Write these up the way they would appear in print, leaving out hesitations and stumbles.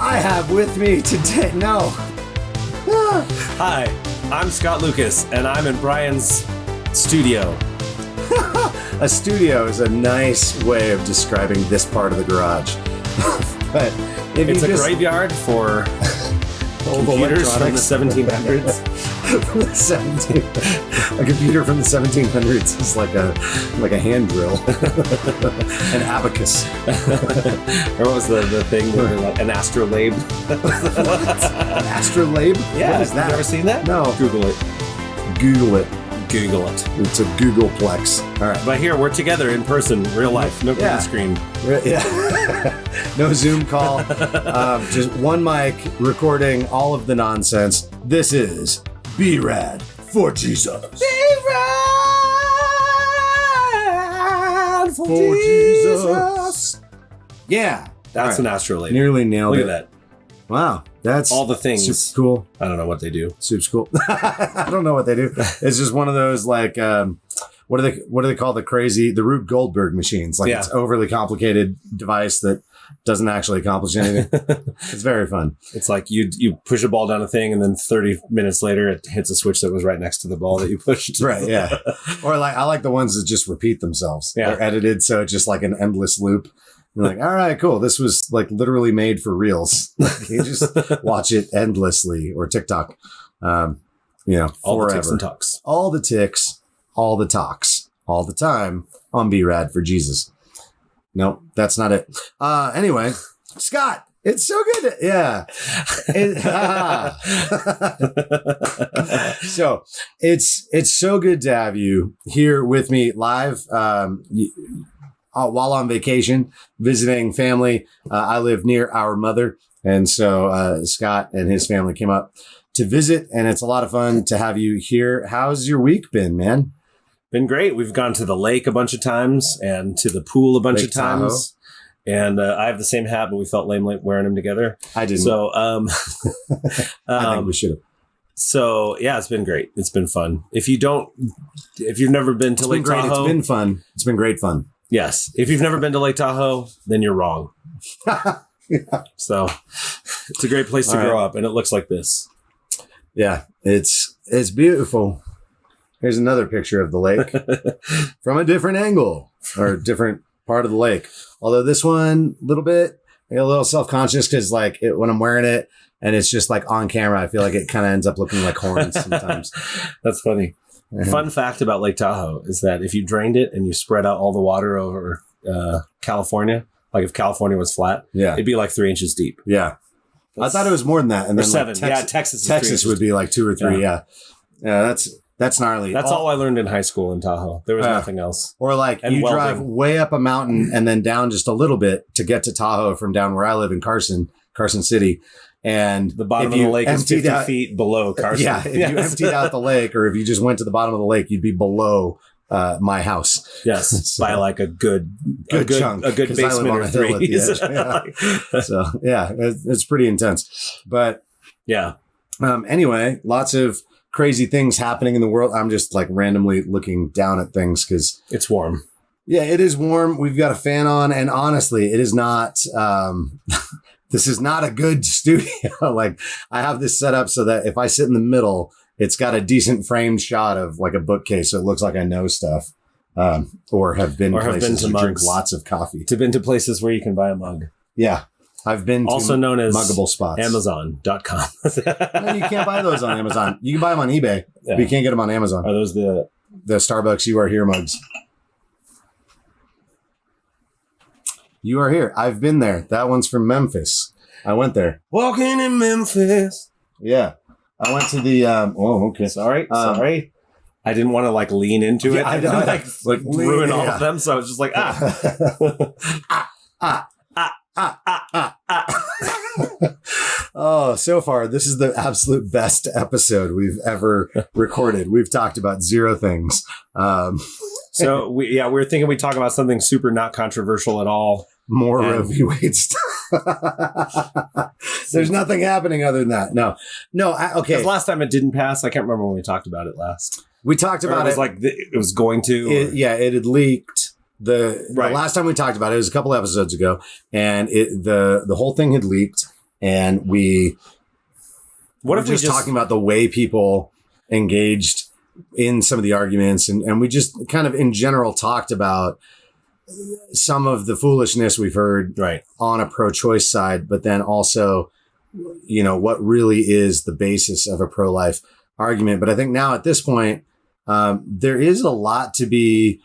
I have with me today. No. Hi, I'm Scott Lucas, and I'm in Brian's studio. A studio is a nice way of describing this part of the garage. But if It's a graveyard for computers from the 1700s. From the a computer from the 1700s is like a hand drill, an abacus. Or what was the thing? Like an astrolabe? An astrolabe? Yeah, what is that? Have you ever seen that? No. Google it. Google it. Google it. It's a Googleplex. All right. But here, we're together in person, real life, no green screen. Yeah. No Zoom call. Just one mic recording all of the nonsense. This is Be Rad for Jesus. Be rad for Jesus. Yeah. That's All an astrolabe. Nearly nailed Look it. at that. Wow. That's All the things. super cool. I don't know what they do. Super cool. I don't know what they do. It's just one of those like what do they call the Rube Goldberg machines? Like It's overly complicated device that doesn't actually accomplish anything. It's very fun. It's like you push a ball down a thing, and then 30 minutes later, it hits a switch that was right next to the ball that you pushed. Right, yeah. Or like I like the ones that just repeat themselves. Yeah. They're edited, so it's just like an endless loop. You're like, all right, cool. This was like literally made for reels. You just watch it endlessly, or TikTok. All forever. the ticks and talks. All the ticks, all the talks, all the time on Be Rad for Jesus. Nope, that's not it. Anyway, Scott, it's so good. So it's so good to have you here with me live. While on vacation, visiting family. I live near our mother. And so Scott and his family came up to visit, and it's a lot of fun to have you here. How's your week been, man? Been great. We've gone to the lake a bunch of times and to the pool a bunch Lake of times. Tahoe. And I have the same hat, but we felt lame wearing them together. I didn't. So I think we should have. So yeah, it's been great. It's been fun. If you've never been to Lake Tahoe, it's been fun. It's been great fun. Yes. If you've never been to Lake Tahoe, then you're wrong. Yeah. So it's a great place to grow up, and it looks like this. Yeah, it's beautiful. Here's another picture of the lake from a different angle or a different part of the lake. Although this one, a little self-conscious because like when I'm wearing it and it's just like on camera, I feel like it kind of ends up looking like horns sometimes. That's funny. Mm-hmm. Fun fact about Lake Tahoe is that if you drained it and you spread out all the water over California, like if California was flat, it'd be like 3 inches deep. Yeah. I thought it was more than that. And then 7. Like, Texas would be like 2 or 3. Yeah. That's gnarly. That's all I learned in high school in Tahoe. There was nothing else. Or like you drive way up a mountain and then down just a little bit to get to Tahoe from down where I live in Carson City. And the bottom of the lake is 50 feet below Carson. Yeah. If you emptied out the lake, or if you just went to the bottom of the lake, you'd be below my house. Yes. So, by like a good chunk. A good basement or 3. So yeah, it's pretty intense. But yeah. Anyway, lots of crazy things happening in the world. I'm just like randomly looking down at things because it's warm. Yeah, it is warm. We've got a fan on, and honestly, it is not. This is not a good studio. Like I have this set up so that if I sit in the middle, it's got a decent framed shot of like a bookcase, so it looks like I know stuff, or have been places to drink lots of coffee. Been to places where you can buy a mug. Yeah. I've been also to known as muggable spots. Amazon.com. No, you can't buy those on Amazon. You can buy them on eBay, but you can't get them on Amazon. Are those the Starbucks You Are Here mugs? You Are Here. I've been there. That one's from Memphis. I went there. Walking in Memphis. Yeah. I went to the okay. Sorry. I didn't want to like lean into it. I don't like ruin all of them. So I was just like, Oh, so far, this is the absolute best episode we've ever recorded. We've talked about 0 things. So we were thinking we'd talk about something super not controversial at all. More Roe v. Wade stuff. There's nothing happening other than that. No. Okay. Because last time it didn't pass. I can't remember when we talked about it last. We talked about it. It was going to. It had leaked. The last time we talked about it was a couple episodes ago, and the whole thing had leaked. And we're just talking about the way people engaged in some of the arguments. And we just kind of in general talked about some of the foolishness we've heard on a pro-choice side, but then also, what really is the basis of a pro-life argument. But I think now at this point, there is a lot to be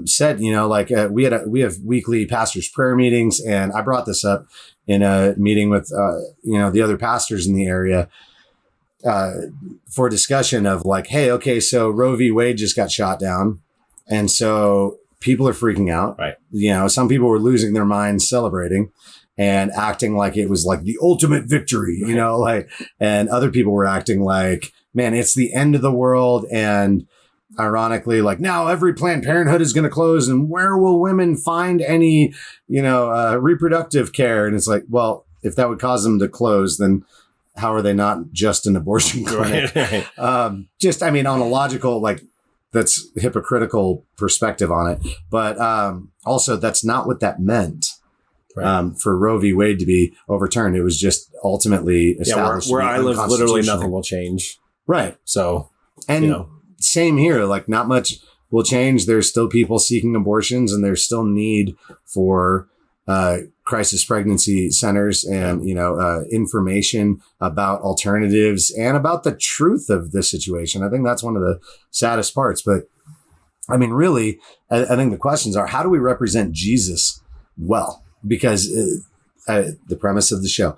said. We have weekly pastors' prayer meetings, and I brought this up in a meeting with the other pastors in the area for discussion of like, hey, okay, so Roe v. Wade just got shot down, and so people are freaking out. Right. Some people were losing their minds celebrating and acting like it was like the ultimate victory, and other people were acting like, man, it's the end of the world. And ironically, like now every Planned Parenthood is going to close, and where will women find any, reproductive care? And it's like, well, if that would cause them to close, then how are they not just an abortion clinic? Right. On a logical, that's hypocritical perspective on it. But also that's not what that meant. Right. For Roe v. Wade to be overturned. It was just ultimately established. Where I live, literally nothing will change. Right. So, and same here, not much will change. There's still people seeking abortions, and there's still need for crisis pregnancy centers and, information about alternatives and about the truth of this situation. I think that's one of the saddest parts. But really, I think the questions are, how do we represent Jesus well? Because the premise of the show,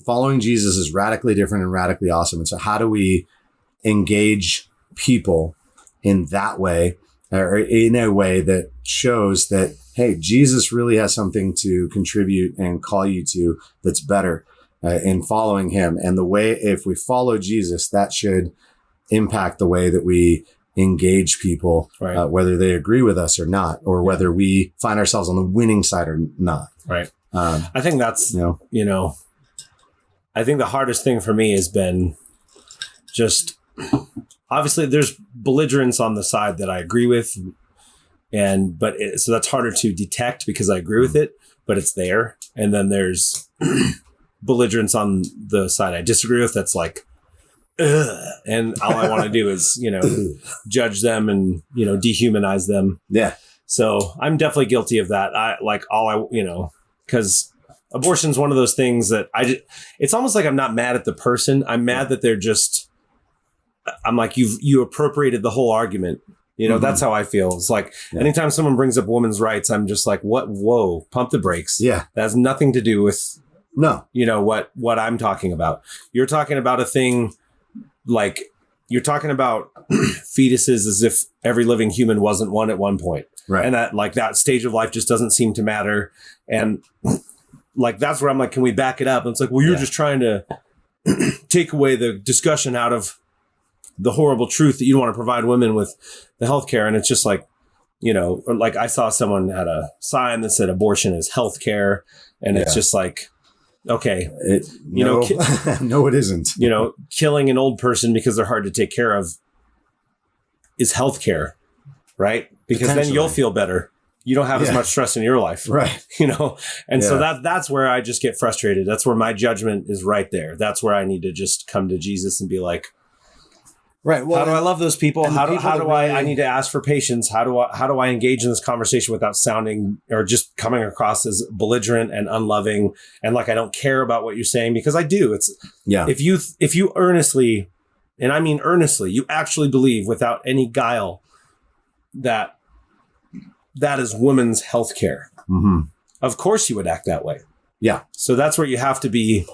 following Jesus is radically different and radically awesome. And so how do we engage people in that way, or in a way that shows that, hey, Jesus really has something to contribute and call you to that's better in following him. And the way, if we follow Jesus, that should impact the way that we engage people, whether they agree with us or not, or whether we find ourselves on the winning side or not. Right. I think that's, I think the hardest thing for me has been just, obviously there's belligerence on the side that I agree with. So that's harder to detect because I agree with it, but it's there. And then there's belligerence on the side I disagree with. That's like, ugh. And all I want to do is, judge them and, dehumanize them. Yeah. So I'm definitely guilty of that. Because abortion is one of those things that it's almost like I'm not mad at the person. I'm mad that I'm like, you appropriated the whole argument. That's how I feel. It's like anytime someone brings up women's rights, I'm just like, what? Whoa, pump the brakes. Yeah. That has nothing to do with, what I'm talking about. You're talking about a thing like you're talking about fetuses as if every living human wasn't one at one point. Right. And that stage of life just doesn't seem to matter. And that's where I'm like, can we back it up? And it's like, well, you're just trying to take away the discussion out of the horrible truth that you don't want to provide women with the healthcare. And it's just like, I saw someone had a sign that said abortion is healthcare. And it's just like, okay, no, it isn't. Killing an old person because they're hard to take care of is healthcare, right? Because then you'll feel better. You don't have as much stress in your life, right? And so that's where I just get frustrated. That's where my judgment is right there. That's where I need to just come to Jesus and be like, right. Well, how do I love those people? How do I need to ask for patience? How do I engage in this conversation without sounding or just coming across as belligerent and unloving and like I don't care about what you're saying? Because I do. If you earnestly, and I mean earnestly, you actually believe without any guile that is women's health care. Mm-hmm. Of course you would act that way. Yeah. So that's where you have to be.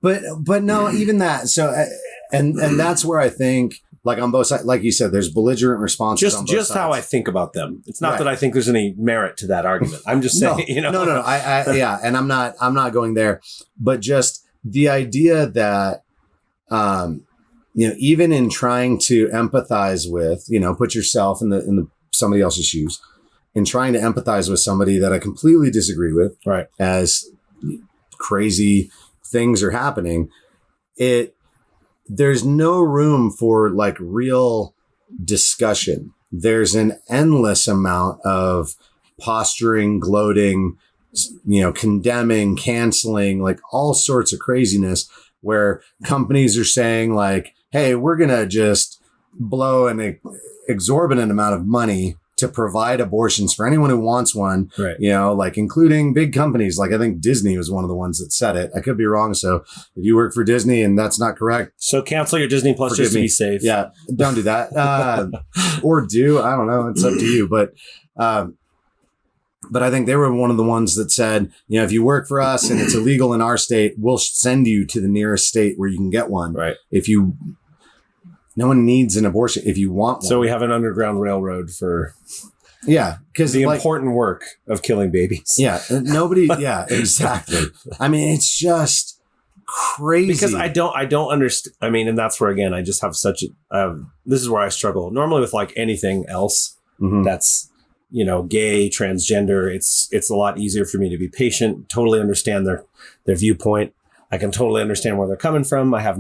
But no, even that. So, and that's where I think, like on both sides, like you said, there's belligerent responses on both sides. Just how I think about them. It's not that I think there's any merit to that argument. I'm just saying, No. Yeah. And I'm not going there, but just the idea that, even in trying to empathize with, put yourself in the somebody else's shoes, in trying to empathize with somebody that I completely disagree with, right? As crazy things are happening, there's no room for like real discussion. There's an endless amount of posturing, gloating, condemning, canceling, like all sorts of craziness where companies are saying like, hey, we're going to just blow an exorbitant amount of money to provide abortions for anyone who wants one, right. Like including big companies. Like I think Disney was one of the ones that said it. I could be wrong. So if you work for Disney and that's not correct. So cancel your Disney Plus just to be safe. Yeah. Don't do that. Or do, I don't know. It's up to you. But I think they were one of the ones that said, if you work for us and it's illegal in our state, we'll send you to the nearest state where you can get one. Right. No one needs an abortion if you want one. So we have an underground railroad for because the important work of killing babies. Yeah. Nobody. Yeah, exactly. I mean, it's just crazy. Because I don't understand. I mean, and that's where, again, I just have such this is where I struggle. Normally with like anything else that's, gay, transgender, it's a lot easier for me to be patient, totally understand their viewpoint. I can totally understand where they're coming from. I have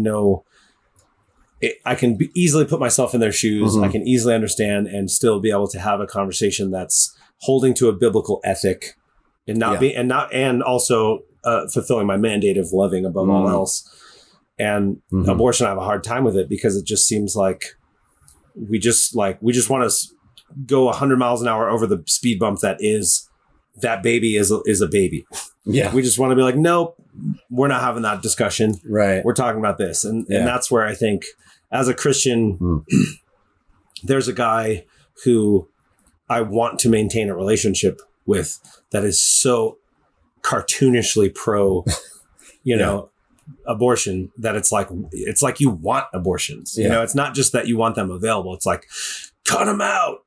I can easily put myself in their shoes. I can easily understand and still be able to have a conversation that's holding to a biblical ethic and and also fulfilling my mandate of loving above all else. And abortion, I have a hard time with it because it just seems like we just want to go 100 miles an hour over the speed bump that baby is a baby. Yeah. We just want to be like, nope, we're not having that discussion. Right. We're talking about this. And that's where I think as a Christian, there's a guy who I want to maintain a relationship with that is so cartoonishly pro, abortion that it's like you want abortions. Yeah. It's not just that you want them available. It's like, cut them out,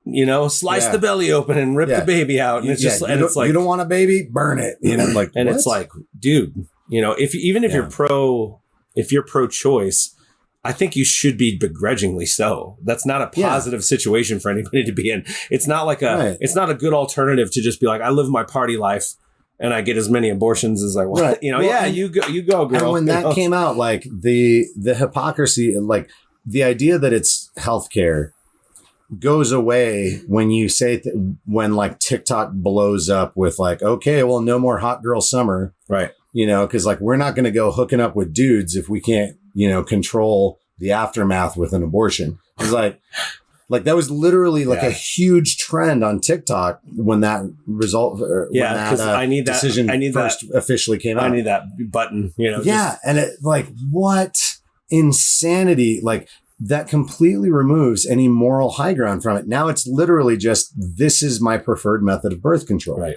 slice the belly open and rip the baby out. And it's just, and it's like, you don't want a baby, burn it, like, and what? it's like, dude, if you're pro-choice, I think you should be begrudgingly so. That's not a positive situation for anybody to be in. It's not like it's not a good alternative to just be like, I live my party life and I get as many abortions as I want. Right. You go, girl. And when that came out, like the hypocrisy, like the idea that it's healthcare goes away when you say when like TikTok blows up with like, okay, well, no more hot girl summer. Right. Because like we're not going to go hooking up with dudes if we can't, control the aftermath with an abortion. It's like that was literally like a huge trend on TikTok when that result. Because I need that decision. I need first that officially came out. I need that button. And it like what insanity like. That completely removes any moral high ground from it. Now it's literally just, this is my preferred method of birth control. Right.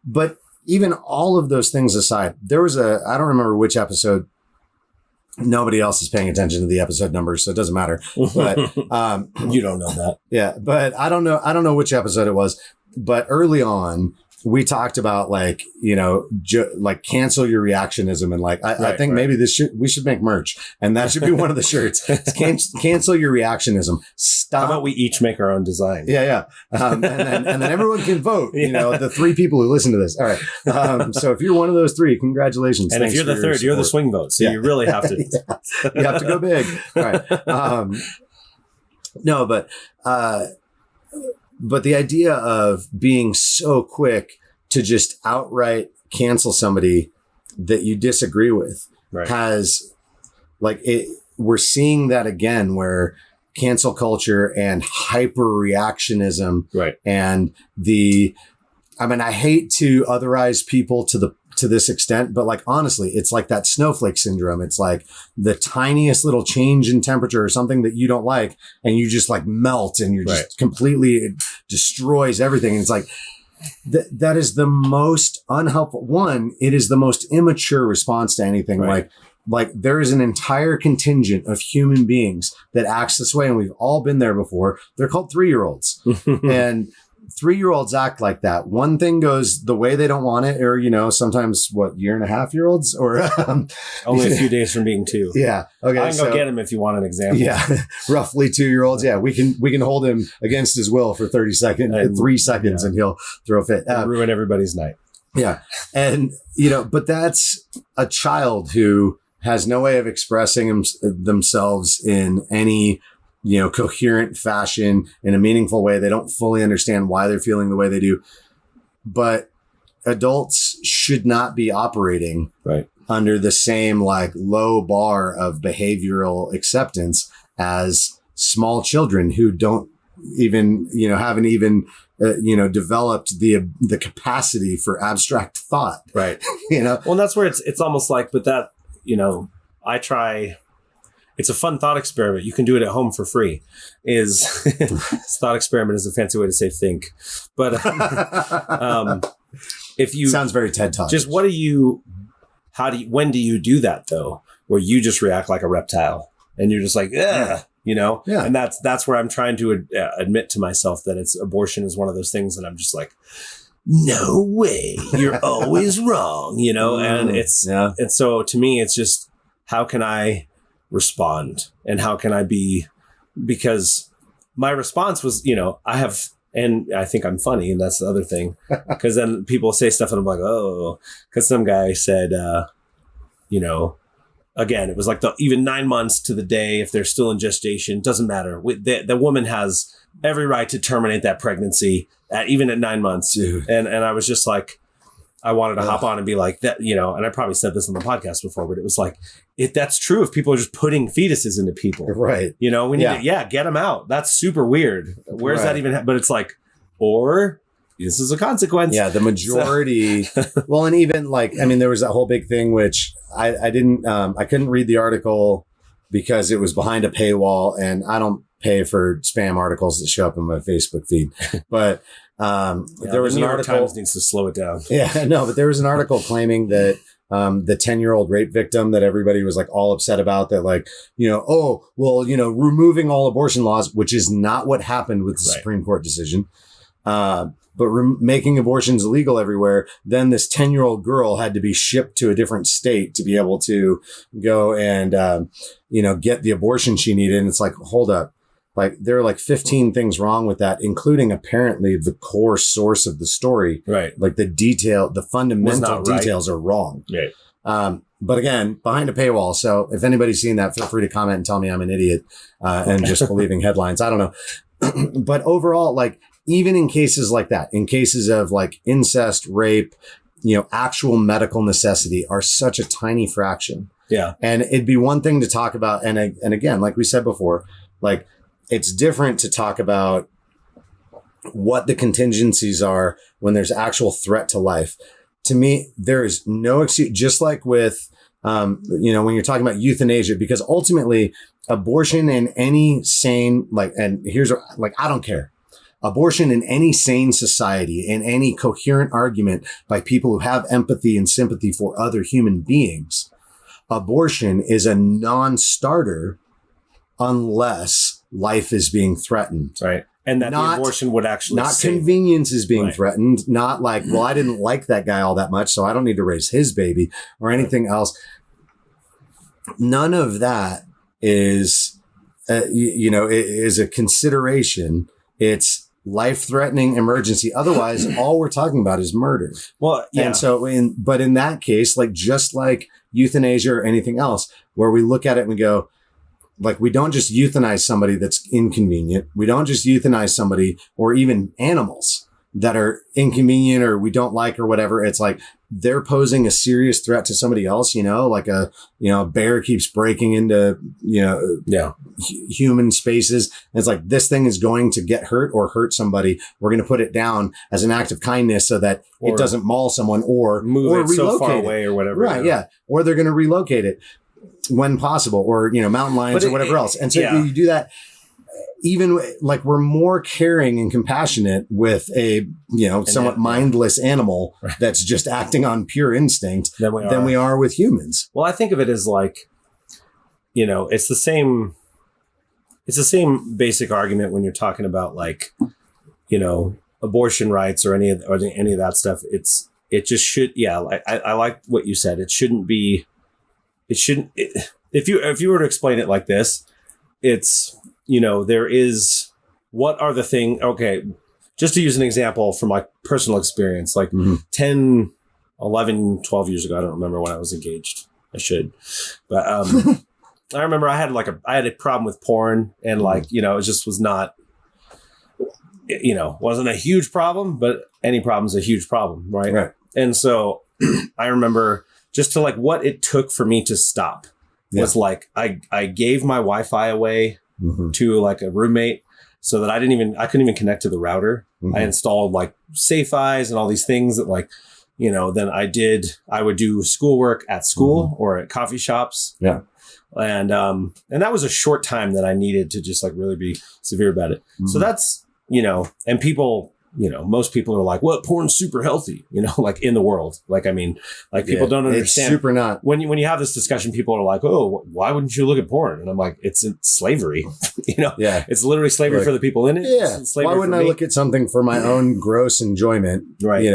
But even all of those things aside, there was I don't remember which episode. Nobody else is paying attention to the episode numbers, so it doesn't matter. But you don't know that. Yeah. But I don't know which episode it was, but early on, we talked about like, like cancel your reactionism. And like, I think maybe we should make merch and that should be one of the shirts. Cancel your reactionism. Stop. How about we each make our own design? Yeah. And then everyone can vote, the 3 people who listen to this. All right. So if you're one of those 3, congratulations. And if you're the third, you're the swing vote. So you really have to. You have to go big. All right. No, but the idea of being so quick to just outright cancel somebody that you disagree with has like it. We're seeing that again where cancel culture and hyper reactionism and I hate to otherize people to this extent, but like, honestly, it's like that snowflake syndrome. It's like the tiniest little change in temperature or something that you don't like, and you just like melt and you're just completely, it destroys everything. And it's like, that is the most unhelpful one. It is the most immature response to anything. Like there is an entire contingent of human beings that acts this way. And we've all been there before. They're called 3-year-olds and 3-year-olds act like that. One thing goes the way they don't want it, or, sometimes 1.5-year-olds or only a few days from being 2. Yeah. Okay. I can go get him if you want an example. Yeah. Roughly 2-year-olds. Yeah. We can hold him against his will for 3 seconds and he'll throw a fit. Ruin everybody's night. Yeah. And, but that's a child who has no way of expressing themselves in any coherent fashion in a meaningful way. They don't fully understand why they're feeling the way they do. But adults should not be operating Right. under the same like low bar of behavioral acceptance as small children who don't even, haven't even, developed the capacity for abstract thought. Right. Well, and that's where it's almost like, but that, I try, it's a fun thought experiment. You can do it at home for free. Thought experiment is a fancy way to say think. But if you sounds very TED Talk. Just when do you do that though? Where you just react like a reptile and you're just like, yeah. Yeah. And that's where I'm trying to admit to myself that abortion is one of those things that I'm just like, no way, you're always wrong, and and so to me, it's just, how can I respond and how can I be, because my response was, and I think I'm funny, and that's the other thing, because then people say stuff and I'm like, oh, because some guy said, again, it was like even 9 months to the day, if they're still in gestation, doesn't matter. The woman has every right to terminate that pregnancy even at 9 months. Dude. And I was just like, I wanted to hop on and be like that, and I probably said this on the podcast before, but it was like, if that's true, if people are just putting fetuses into people, right? We need to, get them out. That's super weird. Where's that even? But it's like, or this is a consequence. Yeah, the majority. Well, and even there was that whole big thing, which I couldn't read the article because it was behind a paywall, and I don't pay for spam articles that show up in my Facebook feed. But there was an article. Times needs to slow it down. Yeah, no, but there was an article claiming that the 10-year-old rape victim that everybody was like all upset about, that removing all abortion laws, which is not what happened with the Supreme Court decision. But making abortions illegal everywhere, then this 10-year-old girl had to be shipped to a different state to be able to go and, get the abortion she needed. And it's like, hold up. Like, there are 15 things wrong with that, including apparently the core source of the story. Right. Like the fundamental details are wrong. Right. But again, behind a paywall. So if anybody's seen that, feel free to comment and tell me I'm an idiot, and just believing headlines. I don't know. But overall, even in cases like that, in cases of incest, rape, actual medical necessity are such a tiny fraction. Yeah. And it'd be one thing to talk about. And again, like we said before, it's different to talk about what the contingencies are when there's actual threat to life. To me, there is no excuse, just like with, when you're talking about euthanasia, because ultimately abortion in any sane, I don't care. Abortion in any sane society, in any coherent argument by people who have empathy and sympathy for other human beings, abortion is a non-starter unless life is being threatened. Right. And that the abortion would actually not convenience is being threatened, not I didn't like that guy all that much, so I don't need to raise his baby or anything else. None of that is, is a consideration. It's life-threatening emergency. Otherwise, all we're talking about is murder. Well, yeah. And so, but in that case, just like euthanasia or anything else, where we look at it and we go, we don't just euthanize somebody that's inconvenient. We don't just euthanize somebody or even animals that are inconvenient or we don't like or whatever. It's they're posing a serious threat to somebody else, a bear keeps breaking into, human spaces. And it's this thing is going to get hurt or hurt somebody. We're going to put it down as an act of kindness so that it doesn't maul someone or move it so far away or whatever. Right. Yeah. Or they're going to relocate it when possible, or, mountain lions or whatever else. And so you do that. Even we're more caring and compassionate with a, somewhat mindless animal that's just acting on pure instinct than we are with humans. Well, I think of it as it's the same basic argument when you're talking about abortion rights or any of that stuff. It just should. Yeah. I like what you said. It shouldn't. If you were to explain it like this, it's, there is, what are the thing? Okay. Just to use an example from my personal experience, 10, 11, 12 years ago, I don't remember when I was engaged. I should, but, I remember I had a problem with porn and it just was not, wasn't a huge problem, but any problem's a huge problem. Right. And so I remember just to like what it took for me to stop was like, I gave my Wi-Fi away to like a roommate so that I couldn't even connect to the router. I installed like Safe Eyes and all these things that like, then I would do schoolwork at school or at coffee shops. Yeah. And that was a short time that I needed to just like really be severe about it. So that's, and people, most people are like, well, porn's super healthy, like in the world. Like, I mean, like people don't understand. It's super not. When you have this discussion, people are like, oh, why wouldn't you look at porn? And I'm like, it's slavery, it's literally slavery for the people in it. Yeah. Why wouldn't I look at something for my own gross enjoyment? Right.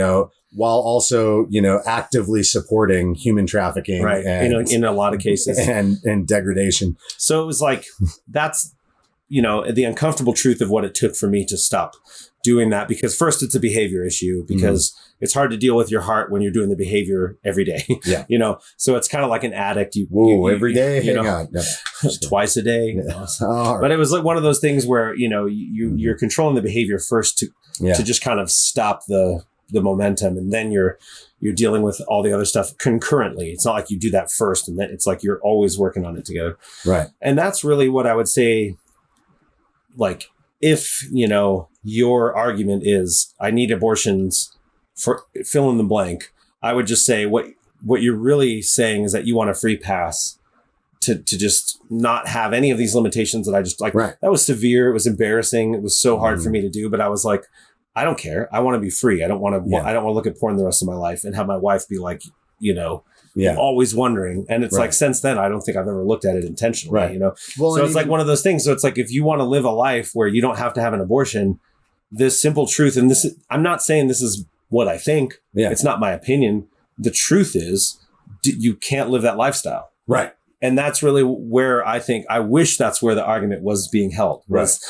While also, actively supporting human trafficking. Right. And, in a lot of cases. And degradation. So it was like, that's, the uncomfortable truth of what it took for me to stop doing that, because first it's a behavior issue, because it's hard to deal with your heart when you're doing the behavior every day. Yeah. So it's kind of like an addict. Every day. Hang on. No, twice a day. Yeah. But it was like one of those things where, you're controlling the behavior first to just kind of stop the momentum. And then you're dealing with all the other stuff concurrently. It's not like you do that first and then it's like you're always working on it together. Right. And that's really what I would say. Like, if, your argument is I need abortions for fill in the blank, I would just say what you're really saying is that you want a free pass to just not have any of these limitations that I just like. Right. That was severe. It was embarrassing. It was so hard for me to do, but I was like, I don't care. I want to be free. I don't want to look at porn the rest of my life and have my wife be like, always wondering. And it's like, since then, I don't think I've ever looked at it intentionally, Well, so it's like one of those things. So it's like, if you want to live a life where you don't have to have an abortion, this simple truth, and I'm not saying this is what I think. Yeah. It's not my opinion. The truth is you can't live that lifestyle. Right. And that's really where I wish that's where the argument was being held, was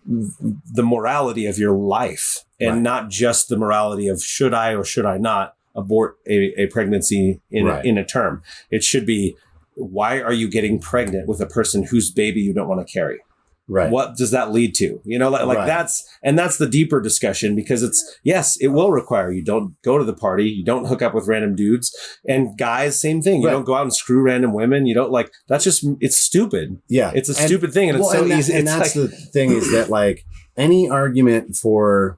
the morality of your life and not just the morality of should I or should I not abort a pregnancy in a term. It should be, why are you getting pregnant with a person whose baby you don't want to carry? Right. What does that lead to? That's the deeper discussion, because it will require you don't go to the party. You don't hook up with random dudes, and guys, same thing. You don't go out and screw random women. You don't that's just, it's stupid. Yeah. It's a stupid thing. And it's so easy. And that's the thing, is that like any argument for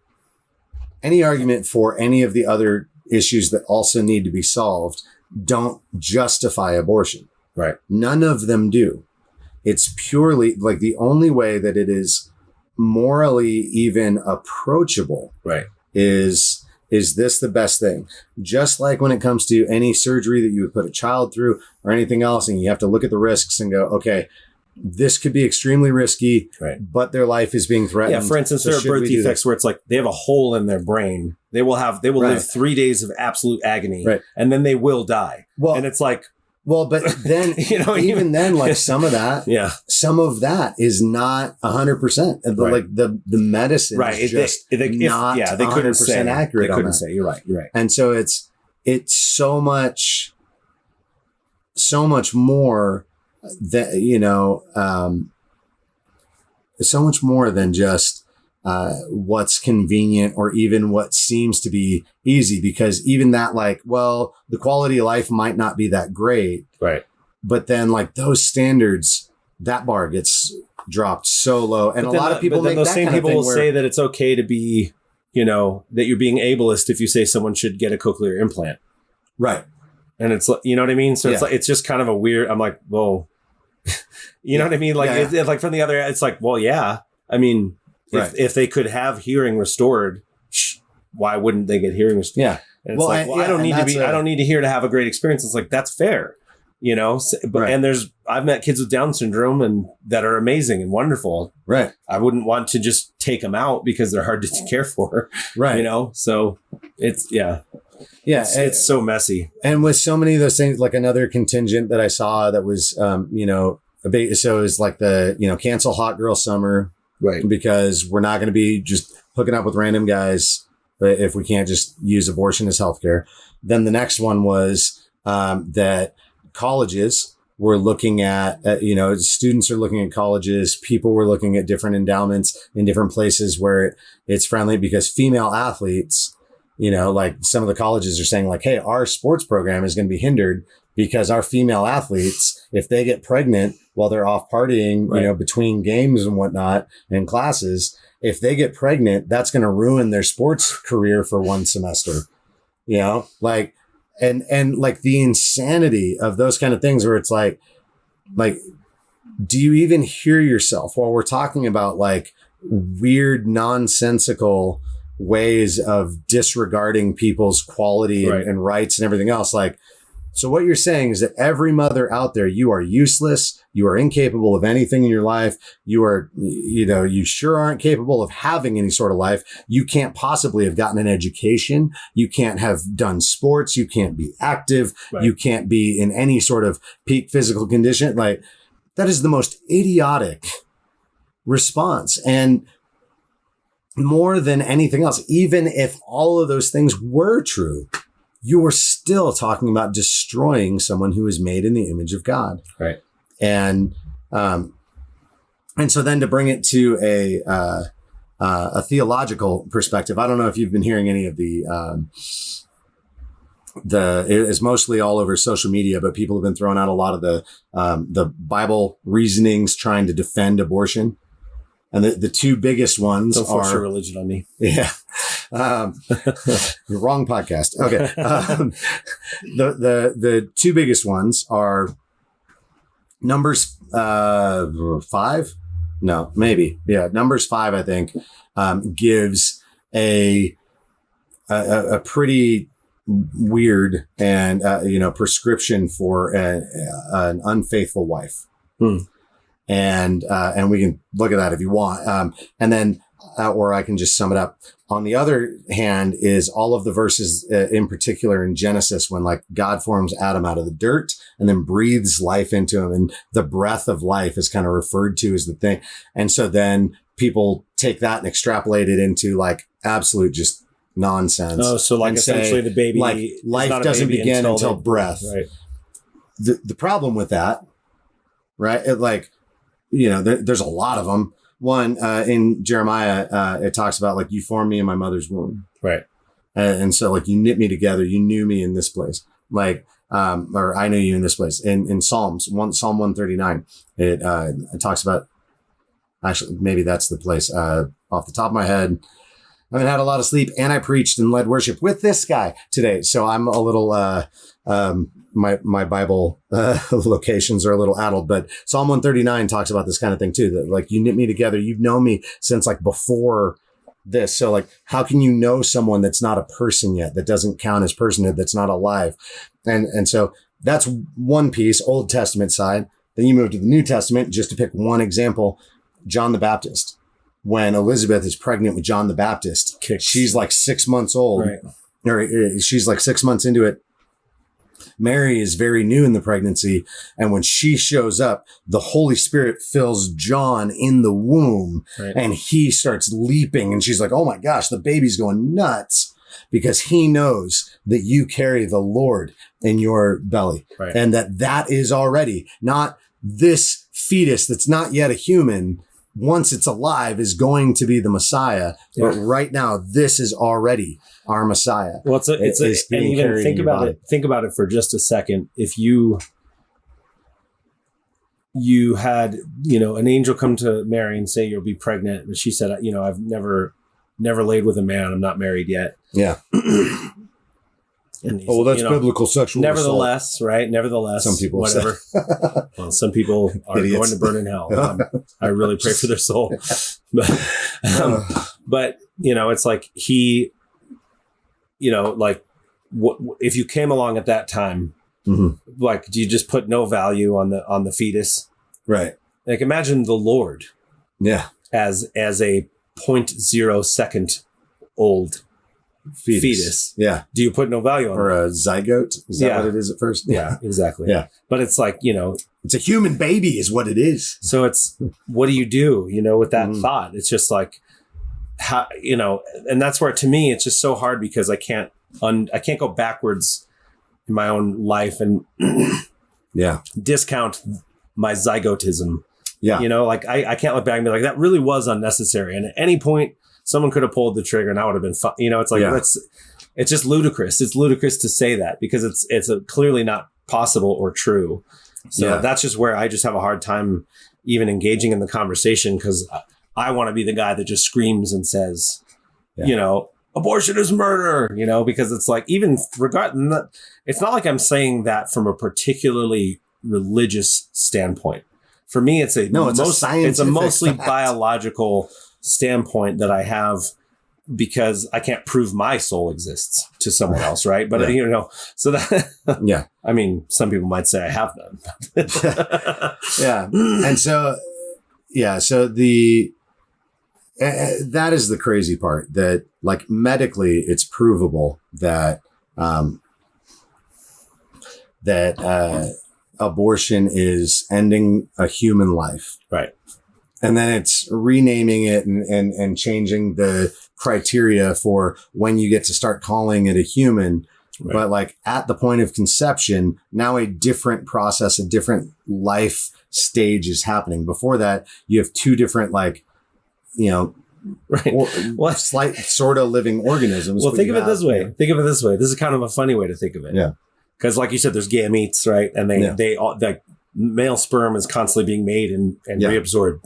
any of the other issues that also need to be solved don't justify abortion. Right. None of them do. It's purely like the only way that it is morally even approachable. Right. Is this the best thing? Just like when it comes to any surgery that you would put a child through or anything else, and you have to look at the risks and go, okay, this could be extremely risky, but their life is being threatened. Yeah, for instance, there are birth defects where it's like they have a hole in their brain. They will live 3 days of absolute agony, and then they will die. Well, and it's like, but then even then, like some of that is not 100%. Like the medicine is just not 100% accurate. They couldn't say. You're right. And so it's so much more that so much more than just what's convenient or even what seems to be easy, because even that, like, well, the quality of life might not be that great, right? But then like those standards, that bar gets dropped so low, and a lot of people make those same people will say that it's okay to be, that you're being ableist if you say someone should get a cochlear implant, right? And it's, you know what I mean? So it's like, it's just kind of a weird, I'm like, well, you know what I mean? Like, it's like from the other, it's like, well, yeah, I mean, if they could have hearing restored, why wouldn't they get hearing restored? Yeah. And it's I don't need to hear to have a great experience. It's like, that's fair, but, and I've met kids with Down syndrome and that are amazing and wonderful. Right. I wouldn't want to just take them out because they're hard to care for. Right. So it's, it's so messy. And with so many of those things, like another contingent that I saw that was, so is like the, cancel hot girl summer. Right. Because we're not going to be just hooking up with random guys if we can't just use abortion as healthcare. Then the next one was that colleges we're looking at, students are looking at colleges, people were looking at different endowments in different places where it's friendly, because female athletes, like some of the colleges are saying like, hey, our sports program is going to be hindered because our female athletes, if they get pregnant while they're off partying, between games and whatnot and classes, if they get pregnant, that's going to ruin their sports career for one semester, and like the insanity of those kind of things where it's like, do you even hear yourself while we're talking about like weird, nonsensical ways of disregarding people's quality and rights and everything else? Like, so what you're saying is that every mother out there, you are useless. You are incapable of anything in your life. You are, you sure aren't capable of having any sort of life. You can't possibly have gotten an education. You can't have done sports. You can't be active. Right. You can't be in any sort of peak physical condition. Like, that is the most idiotic response. And more than anything else, even if all of those things were true, you are still talking about destroying someone who is made in the image of God. Right. And so then to bring it to a theological perspective, I don't know if you've been hearing any of it's mostly all over social media, but people have been throwing out a lot of the Bible reasonings trying to defend abortion. And the two biggest ones Don't force your religion on me. Yeah. Wrong podcast. Okay. The two biggest ones are Numbers 5. No, maybe. Yeah. Numbers 5, I think, gives a pretty weird and, prescription for an unfaithful wife. And we can look at that if you want. And then, or I can just sum it up. On the other hand is all of the verses in particular in Genesis, when like God forms Adam out of the dirt and then breathes life into him, and the breath of life is kind of referred to as the thing. And so then people take that and extrapolate it into like absolute just nonsense. Oh, so like essentially the baby, like life doesn't begin until breath. Right. The problem with that, right? There's a lot of them. One, in Jeremiah, it talks about like, you formed me in my mother's womb. Right. And so like, you knit me together, you knew me in this place. Like, or I knew you in this place. In Psalm 139, it talks about, actually, maybe that's the place, off the top of my head. I haven't had a lot of sleep, and I preached and led worship with this guy today. So I'm a little, my Bible locations are a little addled, but Psalm 139 talks about this kind of thing too, that like, you knit me together. You've known me since like before this. So like, how can you know someone that's not a person yet, that doesn't count as personhood, that's not alive? And so that's one piece, Old Testament side. Then you move to the New Testament, just to pick one example, John the Baptist. When Elizabeth is pregnant with John the Baptist, she's like 6 months old, right. Or she's like 6 months into it. Mary is very new in the pregnancy. And when she shows up, the Holy Spirit fills John in the womb, right. And he starts leaping. And she's like, oh my gosh, the baby's going nuts, because he knows that you carry the Lord in your belly. Right. And that is already not this fetus that's not yet a human. Once it's alive, is going to be the Messiah. Yeah. But right now, this is already our Messiah. Well, and even think about it. Think about it for just a second. If you had, an angel come to Mary and say, you'll be pregnant. And she said, I've never laid with a man. I'm not married yet. Yeah. That's biblical sexual nevertheless, assault. Right? Nevertheless, some people whatever. Well, some people are going to burn in hell. I really pray for their soul. But it's like like what if you came along at that time? Mm-hmm. Like, do you just put no value on the fetus? Right. Like, imagine the Lord. Yeah. As a 0.0 second old fetus. Yeah. Do you put no value on it? Or a zygote? Is that what it is at first? Yeah, exactly. Yeah. But it's like, it's a human baby is what it is. So it's, what do you do, with that thought? It's just like, how, and that's where, to me, it's just so hard, because I can't go backwards in my own life. And discount my zygotism. Yeah. You know, like I can't look back and be like, that really was unnecessary. And at any point, someone could have pulled the trigger and I would have been fine. You know, it's like, it's just ludicrous. It's ludicrous to say that because it's clearly not possible or true. So that's just where I just have a hard time even engaging in the conversation because I want to be the guy that just screams and says, you know, abortion is murder, you know, because it's like even regarding that, it's not like I'm saying that from a particularly religious standpoint. For me, it's a mostly biological standpoint that I have because I can't prove my soul exists to someone else, right? But you know, so that I mean, some people might say I have none. And so that is the crazy part that like medically it's provable that abortion is ending a human life. Right. And then it's renaming it and changing the criteria for when you get to start calling it a human. Right. But like at the point of conception, now a different process, a different life stage is happening. Before that, you have two different like, you know, slight sort of living organisms. Well, think of it this way. This is kind of a funny way to think of it. Yeah. Because like you said, there's gametes, right? And they all, the male sperm is constantly being made and reabsorbed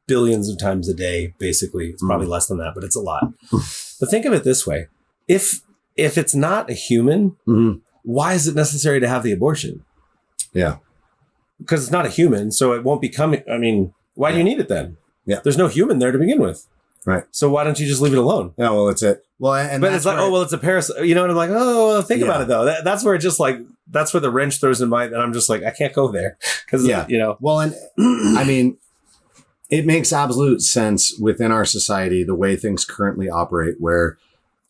billions of times a day, basically. It's probably less than that, but it's a lot. But think of it this way. If it's not a human, why is it necessary to have the abortion? Yeah. Because it's not a human, so it won't become, I mean, why do you need it then? Yeah. There's no human there to begin with. Right. So why don't you just leave it alone? Yeah, well, it's it. Well, and but it's like, it's a parasite. You know, and I'm like, think about it though. That's where it just like, that's where the wrench throws in my, and I'm just like, I can't go there. Because, you know. Well, and I mean, it makes absolute sense within our society, the way things currently operate, where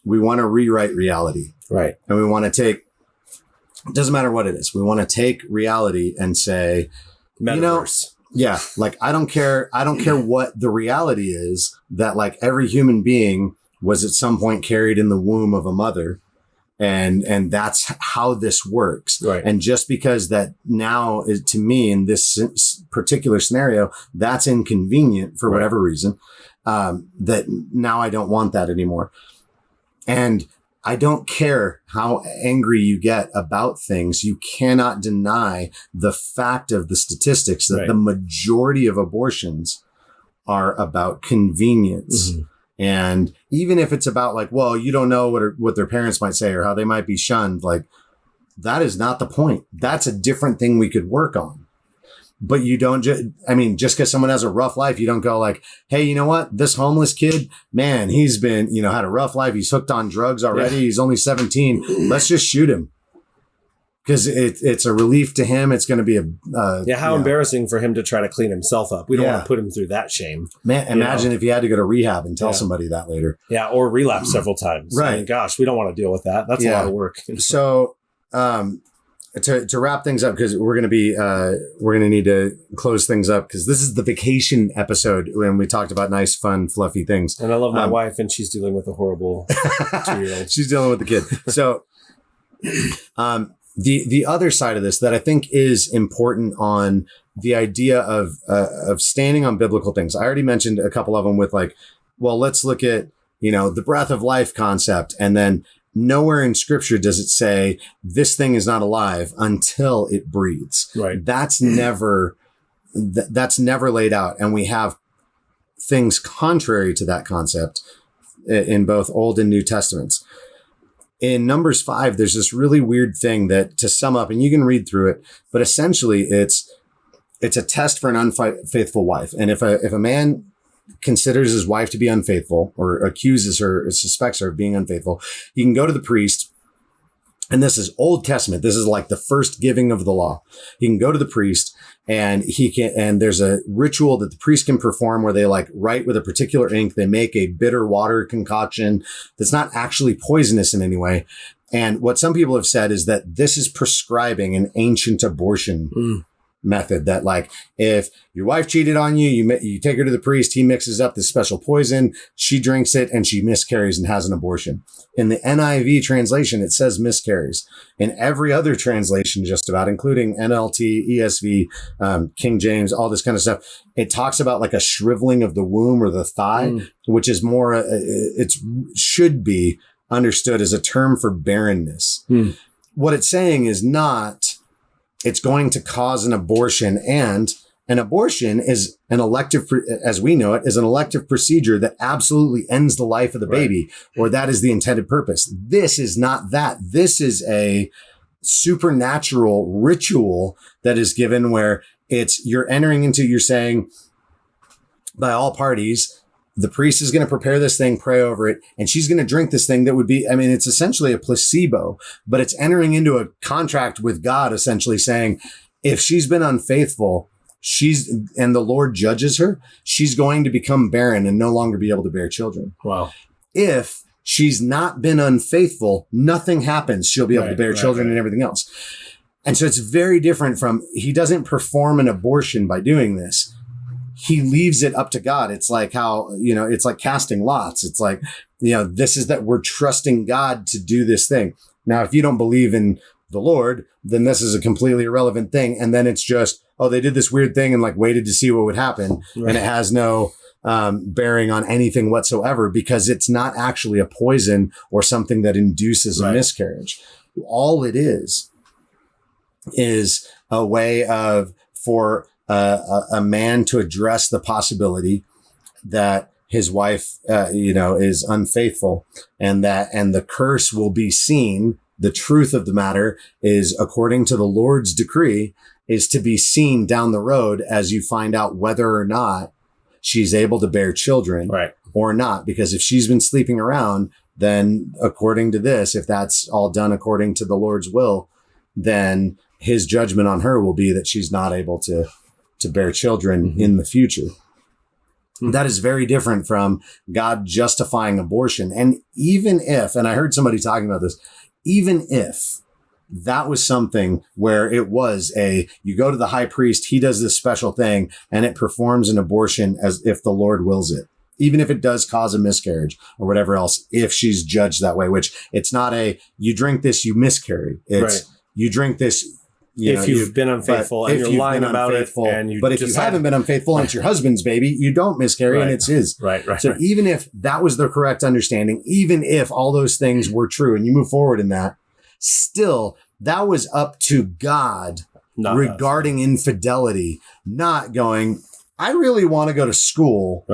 we want to rewrite reality. Right. And we want to take, it doesn't matter what it is. We want to take reality and say, Metaverse. Like, I don't care what the reality is that like every human being was at some point carried in the womb of a mother. And that's how this works. Right. And just because that now is, to me, in this particular scenario, that's inconvenient for whatever reason, that now I don't want that anymore. And I don't care how angry you get about things. You cannot deny the fact of the statistics that the majority of abortions are about convenience. Mm-hmm. And even if it's about like, well, you don't know what their parents might say or how they might be shunned, like that is not the point. That's a different thing we could work on. But you don't just because someone has a rough life, you don't go like, hey, you know what? This homeless kid, man, he's been, had a rough life. He's hooked on drugs already. Yeah. He's only 17. Let's just shoot him. Because it's a relief to him. It's going to be how embarrassing for him to try to clean himself up. We don't want to put him through that shame. Man, imagine if he had to go to rehab and tell somebody that later. Yeah, or relapse several times. Right. I mean, gosh, we don't want to deal with that. That's a lot of work. So, to wrap things up, because we're going to need to close things up because this is the vacation episode when we talked about nice, fun, fluffy things. And I love my wife, and she's dealing with a horrible 2-year-old. She's dealing with the kid. So, the other side of this that I think is important on the idea of standing on biblical things. I already mentioned a couple of them with like, well, let's look at, the breath of life concept. And then nowhere in scripture does it say this thing is not alive until it breathes. Right. That's never laid out. And we have things contrary to that concept in both Old and New Testaments. In Numbers 5, there's this really weird thing that, to sum up, and you can read through it, but essentially it's a test for an unfaithful wife. And if a man considers his wife to be unfaithful or accuses her or suspects her of being unfaithful, he can go to the priest. And this is Old Testament. This is like the first giving of the law. He can go to the priest and there's a ritual that the priest can perform where they like write with a particular ink. They make a bitter water concoction that's not actually poisonous in any way. And what some people have said is that this is prescribing an ancient abortion method that like, if your wife cheated on you, you take her to the priest, he mixes up this special poison, she drinks it and she miscarries and has an abortion. In the NIV translation, it says miscarries. In every other translation, just about, including NLT, ESV, King James, all this kind of stuff, it talks about like a shriveling of the womb or the thigh, which is more, should be understood as a term for barrenness. What it's saying is not, it's going to cause an abortion, and an abortion is an elective, as we know it, is an elective procedure that absolutely ends the life of the baby, or that is the intended purpose. This is not that. This is a supernatural ritual that is given where you're entering into, you're saying by all parties, the priest is going to prepare this thing, pray over it, and she's going to drink this thing that would be, I mean, it's essentially a placebo, but it's entering into a contract with God, essentially saying, if she's been unfaithful, and the Lord judges her, she's going to become barren and no longer be able to bear children. Wow. If she's not been unfaithful, nothing happens. She'll be able to bear children and everything else. And so it's very different from, he doesn't perform an abortion by doing this. He leaves it up to God. It's like how, it's like casting lots. It's like, this is that we're trusting God to do this thing. Now, if you don't believe in the Lord, then this is a completely irrelevant thing. And then it's just, oh, they did this weird thing and like waited to see what would happen. Right. And it has no bearing on anything whatsoever, because it's not actually a poison or something that induces a miscarriage. All it is a way for a man to address the possibility that his wife, is unfaithful, and the curse will be seen. The truth of the matter is, according to the Lord's decree, is to be seen down the road as you find out whether or not she's able to bear children or not. Because if she's been sleeping around, then according to this, if that's all done according to the Lord's will, then his judgment on her will be that she's not able to bear children in the future. That is very different from God justifying abortion. And even if, and I heard somebody talking about this, even if that was something where it was you go to the high priest, he does this special thing and it performs an abortion as if the Lord wills it, even if it does cause a miscarriage or whatever else, if she's judged that way, which it's not you drink this, you miscarry. It's you drink this, if you've been unfaithful and you're lying about it, but if you haven't been unfaithful and it's your husband's baby, you don't miscarry and it's his. So even if that was the correct understanding, even if all those things were true and you move forward in that, still that was up to God regarding infidelity, not going, I really want to go to school.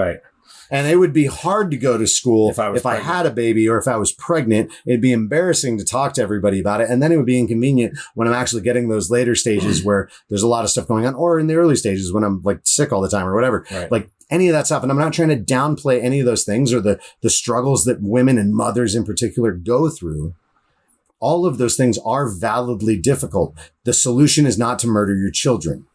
And it would be hard to go to school if I had a baby or if I was pregnant. It'd be embarrassing to talk to everybody about it. And then it would be inconvenient when I'm actually getting those later stages where there's a lot of stuff going on, or in the early stages when I'm like sick all the time or whatever, like any of that stuff. And I'm not trying to downplay any of those things or the struggles that women and mothers in particular go through. All of those things are validly difficult. The solution is not to murder your children.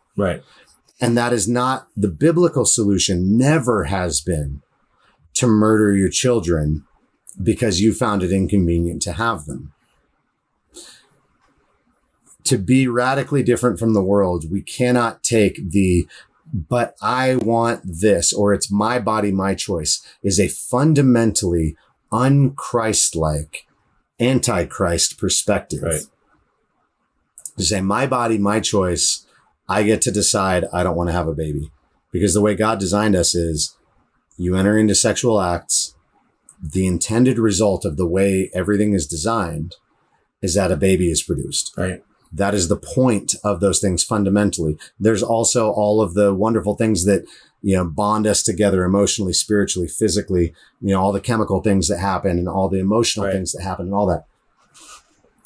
And that is not the biblical solution, never has been to murder your children because you found it inconvenient to have them. To be radically different from the world, we cannot take but I want this, or it's my body, my choice, is a fundamentally un-Christ-like, anti-Christ perspective. To say, my body, my choice, I get to decide I don't want to have a baby. Because the way God designed us is, you enter into sexual acts, the intended result of the way everything is designed is that a baby is produced. That is the point of those things fundamentally. There's also all of the wonderful things that, bond us together emotionally, spiritually, physically, all the chemical things that happen and all the emotional things that happen and all that.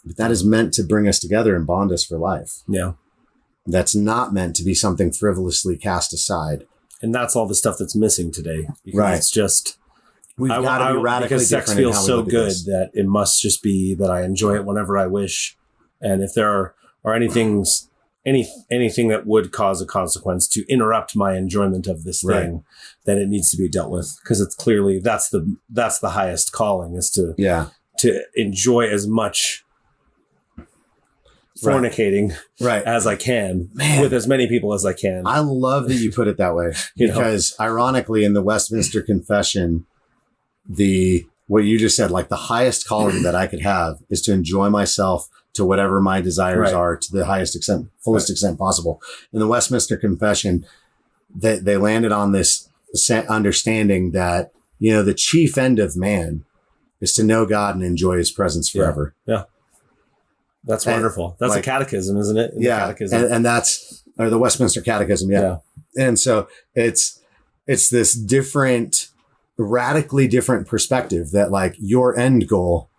But that is meant to bring us together and bond us for life. That's not meant to be something frivolously cast aside. And that's all the stuff that's missing today. Because it's just, we've got to be radically because sex different. feels so good that it must just be that I enjoy it whenever I wish. And if there are anything that would cause a consequence to interrupt my enjoyment of this thing, then it needs to be dealt with. Because it's clearly, that's the highest calling, is to enjoy as much fornicating right. as I can with as many people as I can. I love that you put it that way because ironically in the Westminster Confession, what you just said, like the highest calling that I could have is to enjoy myself to whatever my desires are to the highest extent, fullest extent possible. In the Westminster Confession, they landed on this understanding that, the chief end of man is to know God and enjoy his presence forever. Yeah. That's wonderful. That's a catechism, isn't it? In the catechism. And that's the Westminster Catechism. Yeah. And so it's this radically different perspective that like your end goal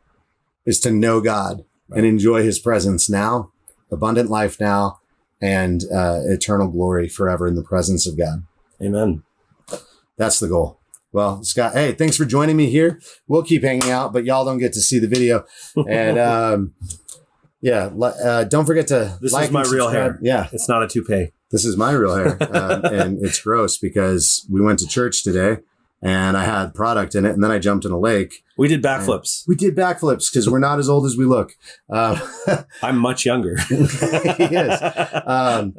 is to know God and enjoy his presence now, abundant life now, and eternal glory forever in the presence of God. Amen. That's the goal. Well, Scott, hey, thanks for joining me here. We'll keep hanging out, but y'all don't get to see the video. And don't forget to This is my real hair. Yeah. It's not a toupee. This is my real hair. And it's gross because we went to church today and I had product in it. And then I jumped in a lake. We did backflips. We did backflips because we're not as old as we look. I'm much younger. He is.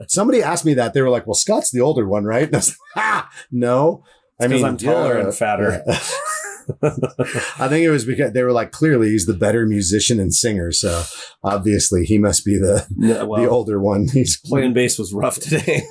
Somebody asked me that. They were like, well, Scott's the older one, right? And I was like, no. Because I'm taller and fatter. Yeah. I think it was because they were like, clearly he's the better musician and singer. So obviously he must be the older one. He's playing bass was rough today.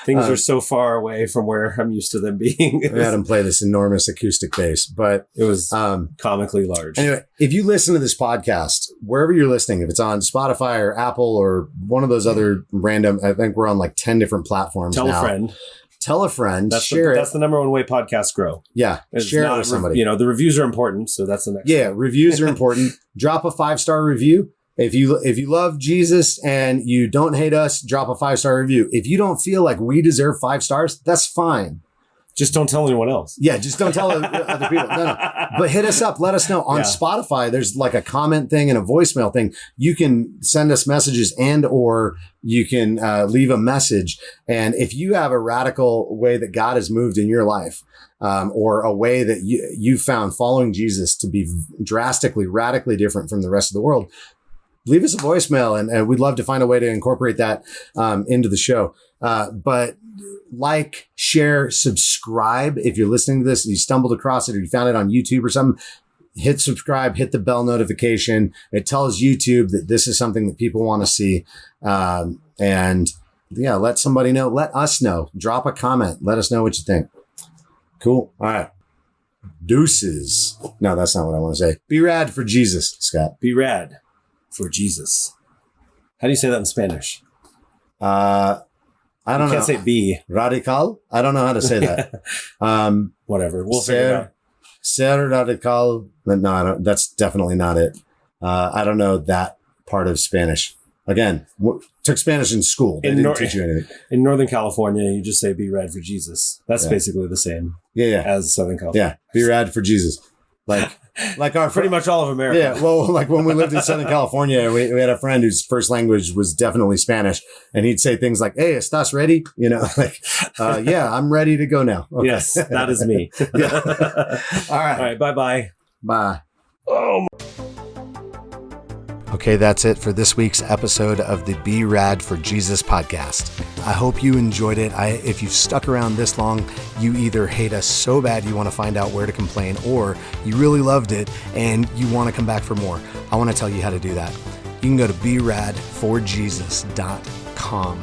Things are so far away from where I'm used to them being. We had him play this enormous acoustic bass, but it was comically large. Anyway, if you listen to this podcast, wherever you're listening, if it's on Spotify or Apple or one of those other random, I think we're on like 10 different platforms now. Tell a friend. Tell a friend, share it. That's the number one way podcasts grow. Yeah. Share it with somebody. The reviews are important. So that's the next one. Reviews are important. Drop a 5-star review. If you love Jesus and you don't hate us, drop a 5-star review. If you don't feel like we deserve 5 stars, that's fine. Just don't tell anyone else. Yeah, just don't tell other people. No. But hit us up. Let us know. On Spotify, there's like a comment thing and a voicemail thing. You can send us messages or you can leave a message. And if you have a radical way that God has moved in your life, or a way that you found following Jesus to be drastically, radically different from the rest of the world, leave us a voicemail and we'd love to find a way to incorporate that into the show. But like, share, subscribe. If you're listening to this, you stumbled across it or you found it on YouTube or something, hit subscribe, hit the bell notification. It tells YouTube that this is something that people want to see. Let somebody know. Let us know. Drop a comment. Let us know what you think. Cool. All right. Deuces. No, that's not what I want to say. Be rad for Jesus, Scott. Be rad for Jesus. How do you say that in Spanish? I don't know. You can't say be. Radical? I don't know how to say that. Whatever. We'll figure it out. Ser radical. No, that's definitely not it. I don't know that part of Spanish. Again, took Spanish in school. They didn't teach you anything. In Northern California, you just say be rad for Jesus. That's basically the same as Southern California. Yeah, be rad for Jesus. Like our pretty much all of America. Yeah, well, like when we lived in Southern California, we had a friend whose first language was definitely Spanish, and he'd say things like, "Hey, estás ready?" Yeah, I'm ready to go now. Okay. Yes, that is me. All right, bye. Oh. Okay, that's it for this week's episode of the Be Rad for Jesus podcast. I hope you enjoyed it. If you've stuck around this long, you either hate us so bad you want to find out where to complain, or you really loved it and you want to come back for more. I want to tell you how to do that. You can go to beradforjesus.com.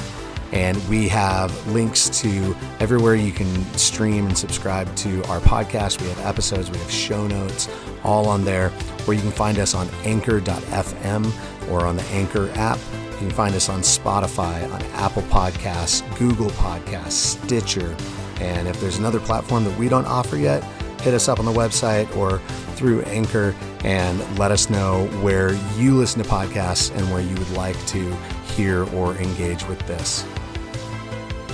And we have links to everywhere you can stream and subscribe to our podcast. We have episodes, we have show notes, all on there. Or you can find us on anchor.fm or on the Anchor app. You can find us on Spotify, on Apple Podcasts, Google Podcasts, Stitcher. And if there's another platform that we don't offer yet, hit us up on the website or through Anchor and let us know where you listen to podcasts and where you would like to hear or engage with this.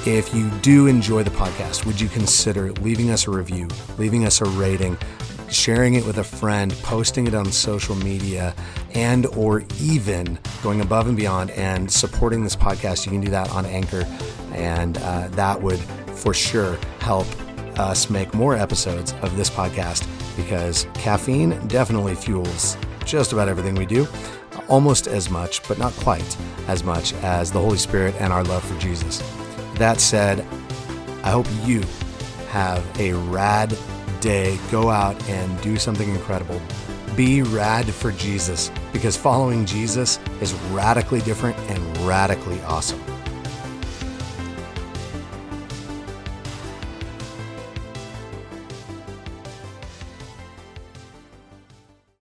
If you do enjoy the podcast, would you consider leaving us a review, leaving us a rating, sharing it with a friend, posting it on social media, and or even going above and beyond and supporting this podcast? You can do that on Anchor, and that would for sure help us make more episodes of this podcast, because caffeine definitely fuels just about everything we do. almost as much, but not quite as much as the Holy Spirit and our love for Jesus. That said, I hope you have a rad day. Go out and do something incredible. Be rad for Jesus, because following Jesus is radically different and radically awesome.